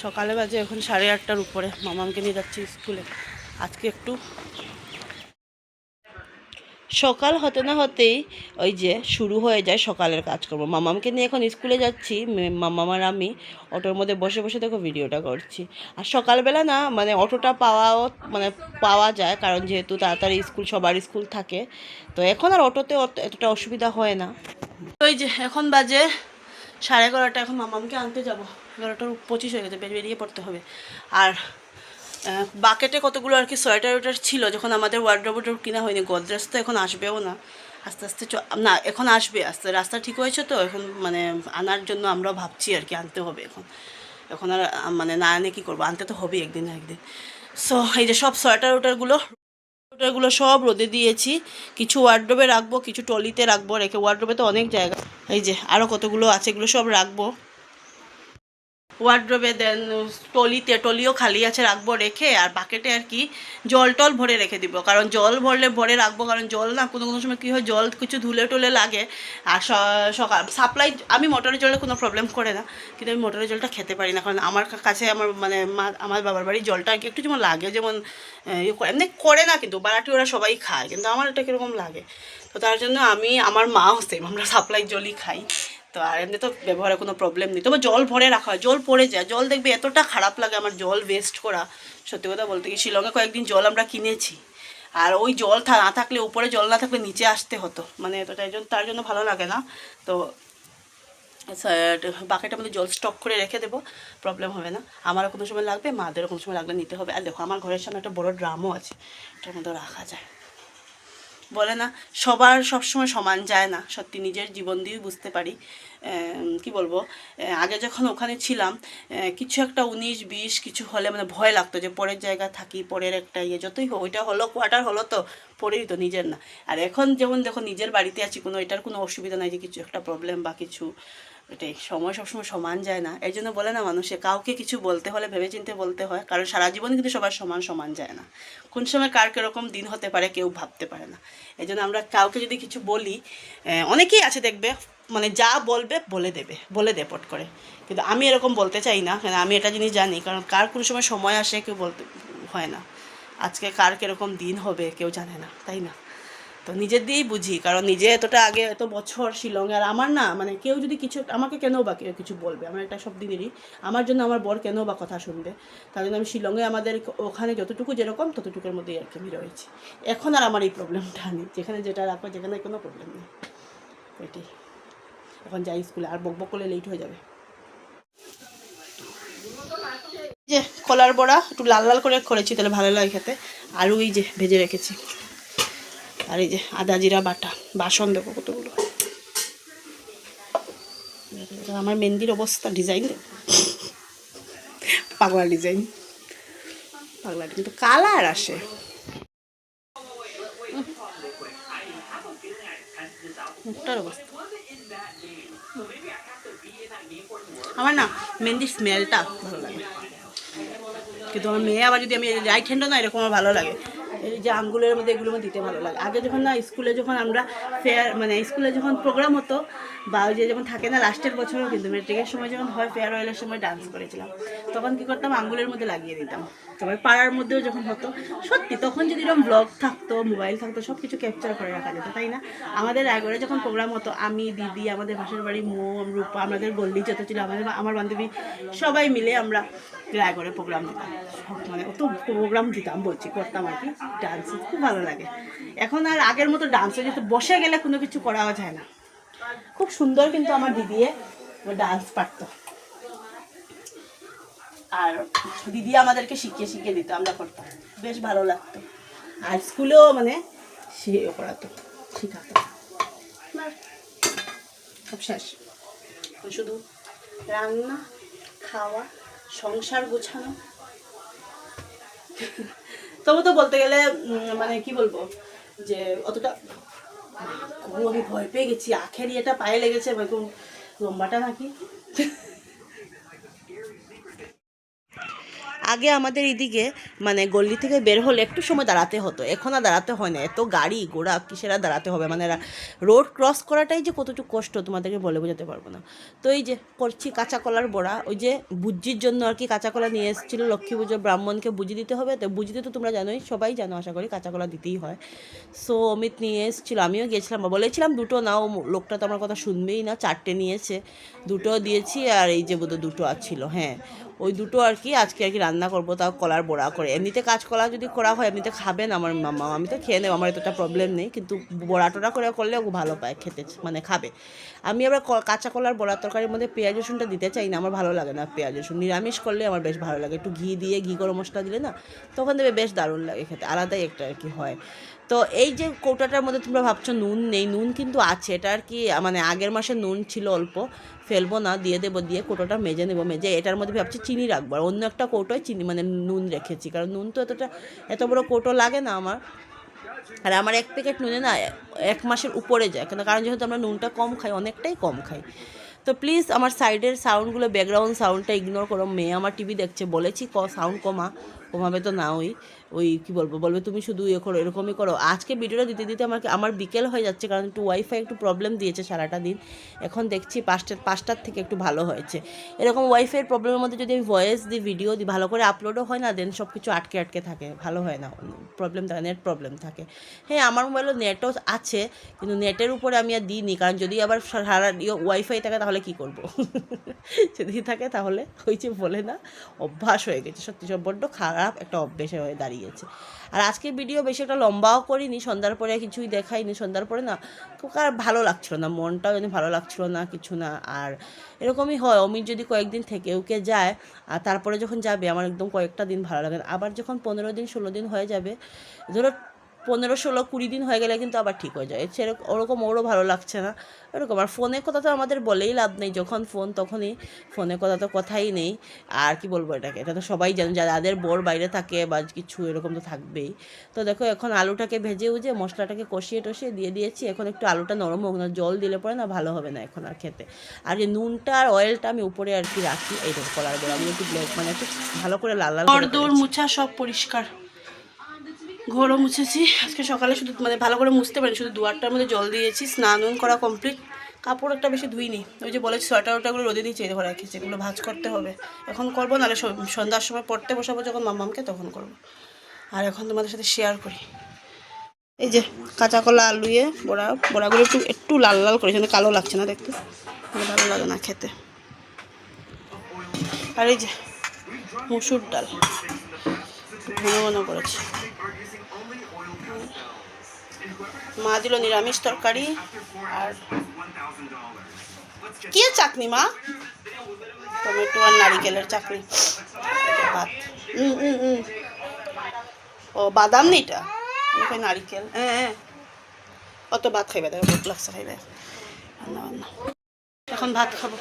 সকালে বাজে এখন 8:30টার উপরে। মামামকে নিয়ে যাচ্ছি স্কুলে। আজকে একটু সকাল হতে না হতেই ওই যে শুরু হয়ে যায় সকালের কাজকর্ম। মামামকে নিয়ে এখন স্কুলে যাচ্ছি। মামাম আর আমি অটোর মধ্যে বসে বসে দেখো ভিডিওটা করছি। আর সকালবেলা না মানে অটোটা পাওয়া যায়, কারণ যেহেতু তাড়াতাড়ি সবার স্কুল থাকে, তো এখন আর অটোতে এতটা অসুবিধা হয় না। ওই যে এখন বাজে 11:30। এখন মামামকে আনতে যাব। 11:25 হয়ে গেছে, বেরিয়ে পড়তে হবে। আর বাকেটে কতগুলো আর কি সোয়েটার ছিল, যখন আমাদের ওয়ার্ডরোব কিনা হয়নি। গোদরেজ তো এখন আসবেও না, আস্তে আস্তে না এখন আসবে আস্তে, রাস্তা ঠিক হয়েছে তো এখন মানে আনার জন্য আমরাও ভাবছি আর কি, আনতে হবে এখন। এখন আর মানে না আনে কী করবো, আনতে তো হবেই একদিন না একদিন। সো এই যে সব সোয়েটারগুলো সব রোদে দিয়েছি। কিছু ওয়ার্ডরোবে রাখবো, কিছু টলিতে রাখবো, রেখে ওয়ার্ডরোবে তো অনেক জায়গা। এই যে আরও কতগুলো আছে, এগুলো সব রাখবো ওয়ার্ড্রোবে। দেন টলিও খালি আছে, রাখবো রেখে। আর বাকেটে আর কি জল ভরে রেখে দিব, কারণ জল ভরে রাখবো, কারণ জল না কোনো কোনো সময় কী হয়, জল কিছু ধুলে টুলে লাগে। আর সকাল সাপ্লাই আমি মোটরের জলে কোনো প্রবলেম করে না, কিন্তু আমি মোটরের জলটা খেতে পারি না, কারণ আমার কাছে আমার মানে আমার বাবার বাড়ির জলটা আর কি একটু যেমন লাগে, যেমন এমনি করে না, কিন্তু বাড়াটি ওরা সবাই খায়, কিন্তু আমার এটা কীরকম লাগে। তো তার জন্য আমার মাও সেম, আমরা সাপ্লাই জলই খাই। তো আর এমনি তো ব্যবহারে কোনো প্রবলেম নেই, তবে জল ভরে রাখা হয়, জল পড়ে যায়। জল দেখবে এতটা খারাপ লাগে আমার জল ওয়েস্ট করা, সত্যি কথা বলতে কি। শিলংয়ে কয়েকদিন জল আমরা কিনেছি, আর ওই জল না থাকলে, উপরে জল না থাকলে নিচে আসতে হতো, মানে তো তার জন্য ভালো লাগে না। তো বাকেটের মধ্যে জল স্টক করে রেখে দেবো, প্রবলেম হবে না। আমারও কোনো সময় লাগবে, মাদেরও কোনো সময় লাগলে নিতে হবে। আর দেখো আমার ঘরের সামনে একটা বড় ড্রামও আছে, এটার মধ্যে রাখা যায়। বলে না সবার সবসময় সমান যায় না, সত্যি নিজের জীবন দিয়েই বুঝতে পারি। কি বলবো, আগে যখন ওখানে ছিলাম, কিছু একটা 19-20 কিছু হলে মানে ভয় লাগতো যে পরের জায়গা থাকি, পরের একটা যতই হোক, ওইটা হলো কোয়ার্টার হলো তো পরেই তো, নিজের না। আর এখন যেমন দেখো নিজের বাড়িতে আছি, এটার কোনো অসুবিধা নাই যে কিছু একটা প্রবলেম বা কিছু। এটাই, সময় সবসময় সমান যায় না। এই জন্য বলে না মানুষে কাউকে কিছু বলতে হলে ভেবেচিন্তে বলতে হয়, কারণ সারা জীবন কিন্তু সবার সমান যায় না। কোন সময় কার কীরকম দিন হতে পারে কেউ ভাবতে পারে না। এই জন্য আমরা কাউকে যদি কিছু বলি, অনেকেই আছে দেখবে মানে যা বলবে বলে দে পট করে, কিন্তু আমি এরকম বলতে চাই না, কারণ আমি এটা জিনিস জানি, কারণ কার কোন সময় আসে কেউ বলতে হয় না। আজকে কার কীরকম দিন হবে কেউ জানে না, তাই না? তো নিজের দিয়েই বুঝি, কারণ নিজে এতটা আগে এত বছর শিলংয়ে, আর আমার না মানে কেউ যদি কিছু আমাকে কেন বা কেউ কিছু বলবে, আমার এটা সব দিনেরই, আমার জন্য আমার বর কেন বা কথা শুনবে। তার জন্য আমি শিলংয়ে আমাদের ওখানে যতটুকু যেরকম ততটুকুর মধ্যেই আর কি আমি রয়েছি। এখন আর আমার এই প্রবলেমটা নেই, যেখানে যেটা রাখবো, যেখানে কোনো প্রবলেম নেই। এটাই, এখন যাই স্কুলে, আর বকবক করলে লেট হয়ে যাবে। যে কলার বড়া একটু লাল লাল করে করেছি, তাহলে ভালো লাগে খেতে। আলু এই যে ভেজে রেখেছি, আর এই যে আদা জিরা বাটা। বাসন দেখো কতগুলো, আমার মেহেন্দির অবস্থা, ডিজাইন পাগলা ডিজাইন, পাগলা কিন্তু কালার আসে। মুখটার অবস্থা, আমার না মেহেন্দির স্মেলটা ভালো লাগে, কিন্তু আমার মেয়ে আবার যদি আমি রাইট হ্যান্ডও না, এরকম আমার ভালো লাগে। এই যে আঙ্গুলের মধ্যে এগুলোর মধ্যে দিতে ভালো লাগে। আগে যখন না স্কুলে যখন আমরা স্কুলে যখন প্রোগ্রাম হতো, বা ওই যে যেমন থাকে না লাস্টের বছরও কিন্তু মেট্রিকের সময় যখন হয়, ফেয়ারওয়েলের সময় ডান্স করেছিলাম, তখন কী করতাম, আঙ্গুলের মধ্যে লাগিয়ে দিতাম। তবে পাড়ার মধ্যেও যখন হতো, সত্যি তখন যদি এরকম ব্লগ থাকতো, মোবাইল থাকতো, সব কিছু ক্যাপচার করে রাখা যেত, তাই না? আমাদের রায়গড়ে যখন প্রোগ্রাম হতো, আমি, দিদি, আমাদের পাশের বাড়ি মোম, রূপা, আমাদের গল্লি যত ছিল, আমার বান্ধবী সবাই মিলে আমরা রায়গড়ে প্রোগ্রাম দিতাম। মানে অত প্রোগ্রাম দিতাম বলছি, করতাম আর কি। ডান্স খুব ভালো লাগে। এখন আর আগের মতো ডান্স হয়ে যেত, বসে গেলে কোনো কিছু করাও যায় না। খুব সুন্দর কিন্তু আমার দিদি ডান্স পারতো, আর দিদি আমাদেরকে শিখিয়ে দিত, আমরা করতাম, বেশ ভালো লাগতো। আর স্কুলেও মানে করাতো, শিখাতো। সব শেষ, শুধু রান্না, খাওয়া, সংসার গোছানো। তবু তো বলতে গেলে মানে কি বলবো, যে অতটা আমি ভয় পেয়ে গেছি, আখের ইয়েটা পায়ে লেগেছে, এরকম লম্বাটা নাকি। আগে আমাদের এদিকে মানে গল্লি থেকে বের হলে একটু সময় দাঁড়াতে হতো, এখন আর দাঁড়াতে হয় না, এত গাড়ি ঘোড়া কিসের আর দাঁড়াতে হবে, মানে রোড ক্রস করাটাই যে কতটুকু কষ্ট তোমাদেরকে বলে বোঝাতে পারবো না। তো এই যে করছি কাঁচা কলার বড়া, ওই যে বুজ্জির জন্য আর কি কাঁচা কলা নিয়ে এসেছিলো, লক্ষ্মী পুজো ব্রাহ্মণকে বুঝি দিতে হবে, তো বুঝিতে তো তোমরা জানোই, সবাই জানো আশা করি কাঁচা কলা দিতেই হয়। সো অমিত নিয়ে এসেছিলো, আমিও গিয়েছিলাম, বলেছিলাম দুটো নাও, লোকটা তো আমার কথা শুনবেই না, 4টে নিয়েছে, দুটো দিয়েছি আর এই যে বোধহয় দুটো ছিল, হ্যাঁ ওই দুটো আর কি আজকে আর কি রান্না করবো, তাও কলার বড়া করে। এমনিতে কাঁচকলা যদি করা হয় এমনিতে খাবেন আমার মামা, আমি তো খেয়ে নেব, আমার এতটা প্রবলেম নেই, কিন্তু বড়া টোড়া করে করলে ও ভালো পায় খেতে, মানে খাবে। আমি আবার কাঁচা কলার বড়া তরকারির মধ্যে পেঁয়াজ রসুনটা দিতে চাই না, আমার ভালো লাগে না পেঁয়াজ রসুন, নিরামিষ করলে আমার বেশ ভালো লাগে, একটু ঘি দিয়ে ঘি গরম মশলা দিলে না তখন দেবে বেশ দারুণ লাগে খেতে, আলাদাই একটা আর কি হয়। তো এই যে কৌটাটার মধ্যে তোমরা ভাবছো নুন নেই, নুন কিন্তু আছে, এটা আর কি মানে আগের মাসে নুন ছিল অল্প, ফেলবো না, দিয়ে দেবো, দিয়ে কৌটোটা মেজে নেবো, মেজে এটার মধ্যে ভাবছি চিনি রাখবো, আর অন্য একটা কৌটোয় চিনি মানে নুন রেখেছি, কারণ নুন তো এত বড় কৌটো লাগে না আমার, আর আমার 1 প্যাকেট নুনে না 1 মাসের উপরে যায়, কারণ যেহেতু আমরা নুনটা কম খাই, অনেকটাই কম খাই। তো প্লিজ আমার সাইডের সাউন্ডগুলো, ব্যাকগ্রাউন্ড সাউন্ডটা ইগনোর করো, মেয়ে আমার টিভি দেখছে, বলেছি সাউন্ড কমাবে তো না, ওই কী বলবে তুমি শুধু ইয়ে করো, এরকমই করো। আজকে ভিডিওটা দিতে দিতে আমার বিকেল হয়ে যাচ্ছে, কারণ একটু ওয়াইফাই একটু প্রবলেম দিয়েছে সারাটা দিন, এখন দেখছি 5টার থেকে একটু ভালো হয়েছে। এরকম ওয়াইফাইয়ের প্রবলেমের মধ্যে যদি আমি ভয়েস দিই, ভিডিও দিই, ভালো করে আপলোডও হয় না, দেন সব কিছু আটকে আটকে থাকে, ভালো হয় না, প্রবলেম থাকে, নেট প্রবলেম থাকে। হ্যাঁ আমার মোবাইলও নেটও আছে, কিন্তু নেটের উপরে আমি আর দিইনি, কারণ যদি আবার সারা ওয়াইফাই থাকে তাহলে কী করবো যদি থাকে তাহলে ওই যে বলে না, অভ্যাস হয়ে গেছে, সত্যি সব বড্ড খারাপ একটা অভ্যেস হয়ে দাঁড়িয়েছে। আর আজকের ভিডিও বেশি একটা লম্বাও করিনি, সন্ধ্যার পরে কিছুই দেখাইনি, সন্ধ্যার পরে না খুব আর ভালো লাগছিলো না, মনটাও যেন ভালো লাগছিলো না, কিছু না। আর এরকমই হয়, অমিত যদি কয়েকদিন থেকে ওকে যায়, আর তারপরে যখন যাবে আমার একদম কয়েকটা দিন ভালো লাগে, আবার যখন 15 দিন 16 দিন হয়ে যাবে, ধরো 15, 16, 20 দিন হয়ে গেলে কিন্তু আবার ঠিক হয়ে যায়, সেরকম ওরকম ওরও ভালো লাগছে না এরকম। আর ফোনের কথা তো আমাদের বলেই লাভ নেই, যখন ফোন তখনই, ফোনের কথা তো কথাই নেই। আর কি বলবো এটাকে, এটা তো সবাই জানে, যাদের বোর বাইরে থাকে বা কিছু এরকম তো থাকবেই। তো দেখো এখন আলুটাকে ভেজে উজে মশলাটাকে কষিয়ে টষিয়ে দিয়ে দিয়েছি, এখন একটু আলুটা নরম হোক না, জল দিলে পরে না ভালো হবে না এখন আর খেতে। আর যে নুনটা আর অয়েলটা আমি উপরে আর কি রাখি, এইরকম কলার বলে আমি একটু মানে একটু ভালো করে লাল লাল দৌড় মুছা সব পরিষ্কার, ঘরও মুছেছি আজকে সকালে, শুধু মানে ভালো করে মুছতে পারি, শুধু দুয়ারটার মধ্যে জল দিয়েছি, স্নান করা কমপ্লিট, কাপড় একটা বেশি ধুইনি, ওই যে বলেছি সোয়েটারগুলো রোদে দিয়ে চেয়ে ঘরে রেখেছি, এগুলো ভাঁজ করতে হবে, এখন করবো, নাহলে সন্ধ্যার সময় পড়তে বসাবো যখন মাম্মামকে তখন করবো। আর এখন তোমাদের সাথে শেয়ার করি, এই যে কাঁচা কলা আলুয়ে বড়াগুলো একটু একটু লাল লাল করেছি, কালো লাগছে না দেখতে, ভালো লাগে না খেতে। আর এই যে মুসুর ডাল ঘন ঘন করেছি, মা দিল নিরামিষ তরকারি, আর কি চাটনি মা, টমেটো আর নারিকেলের চাটনি, ভাত। ও বাদাম নেই, এটা নারিকেল, হ্যাঁ অত ভাত খাইবে, তাই ভোক লাগছে খাইবে, এখন ভাত খাবো।